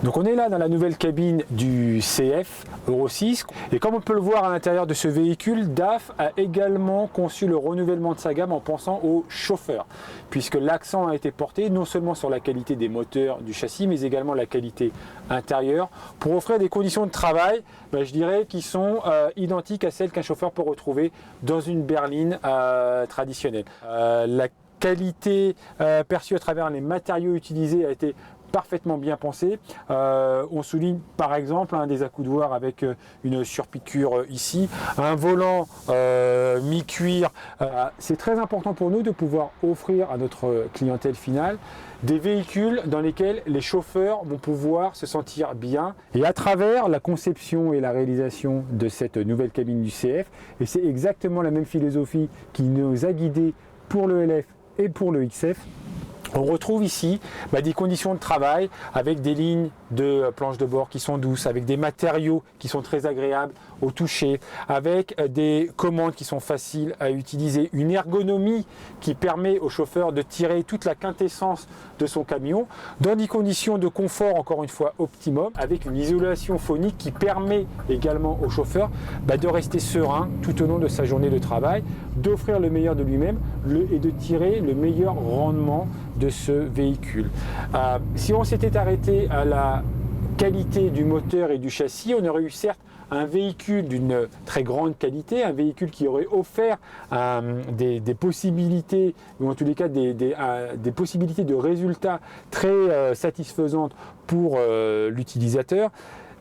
Donc on est là dans la nouvelle cabine du CF Euro 6 et comme on peut le voir à l'intérieur de ce véhicule, DAF a également conçu le renouvellement de sa gamme en pensant aux chauffeurs, puisque l'accent a été porté non seulement sur la qualité des moteurs du châssis mais également la qualité intérieure pour offrir des conditions de travail, je dirais, qui sont identiques à celles qu'un chauffeur peut retrouver dans une berline traditionnelle. La qualité perçue à travers les matériaux utilisés a été parfaitement bien pensé. On souligne par exemple des accoudoirs avec une surpiqûre ici, un volant mi-cuir. C'est très important pour nous de pouvoir offrir à notre clientèle finale des véhicules dans lesquels les chauffeurs vont pouvoir se sentir bien. Et à travers la conception et la réalisation de cette nouvelle cabine du CF, et c'est exactement la même philosophie qui nous a guidés pour le LF et pour le XF, on retrouve ici des conditions de travail avec des lignes de planches de bord qui sont douces, avec des matériaux qui sont très agréables au toucher, avec des commandes qui sont faciles à utiliser, une ergonomie qui permet au chauffeur de tirer toute la quintessence de son camion dans des conditions de confort encore une fois optimum, avec une isolation phonique qui permet également au chauffeur de rester serein tout au long de sa journée de travail, d'offrir le meilleur de lui-même et de tirer le meilleur rendement de ce véhicule. Si on s'était arrêté à la qualité du moteur et du châssis, on aurait eu certes un véhicule d'une très grande qualité, un véhicule qui aurait offert des possibilités, ou en tous les cas des possibilités de résultats très satisfaisantes pour l'utilisateur.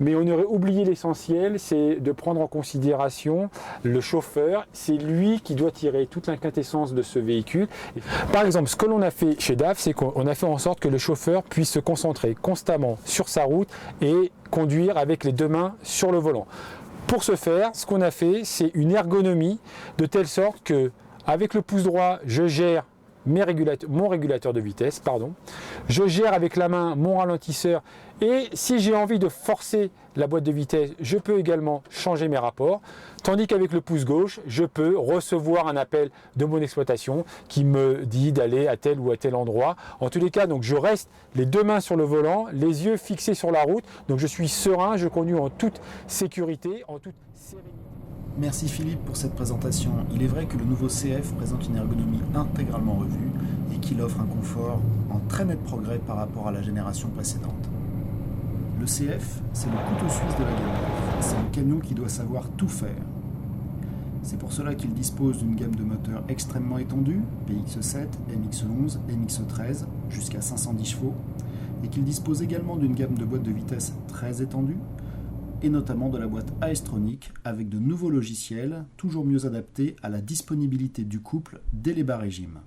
Mais on aurait oublié l'essentiel, c'est de prendre en considération le chauffeur. C'est lui qui doit tirer toute la quintessence de ce véhicule. Par exemple, ce que l'on a fait chez DAF, c'est qu'on a fait en sorte que le chauffeur puisse se concentrer constamment sur sa route et conduire avec les deux mains sur le volant. Pour ce faire, ce qu'on a fait, c'est une ergonomie de telle sorte que, avec le pouce droit, je gère mon régulateur de vitesse, je gère avec la main mon ralentisseur et si j'ai envie de forcer la boîte de vitesse, je peux également changer mes rapports, tandis qu'avec le pouce gauche, je peux recevoir un appel de mon exploitation qui me dit d'aller à tel ou à tel endroit. En tous les cas, donc je reste les deux mains sur le volant, les yeux fixés sur la route, donc je suis serein, je conduis en toute sécurité, en toute sérénité. Merci Philippe pour cette présentation. Il est vrai que le nouveau CF présente une ergonomie intégralement revue et qu'il offre un confort en très net progrès par rapport à la génération précédente. Le CF, c'est le couteau suisse de la gamme. C'est le camion qui doit savoir tout faire. C'est pour cela qu'il dispose d'une gamme de moteurs extrêmement étendue, PX7, MX11, MX13, jusqu'à 510 chevaux, et qu'il dispose également d'une gamme de boîtes de vitesse très étendue, et notamment de la boîte AS-Tronic avec de nouveaux logiciels toujours mieux adaptés à la disponibilité du couple dès les bas régimes.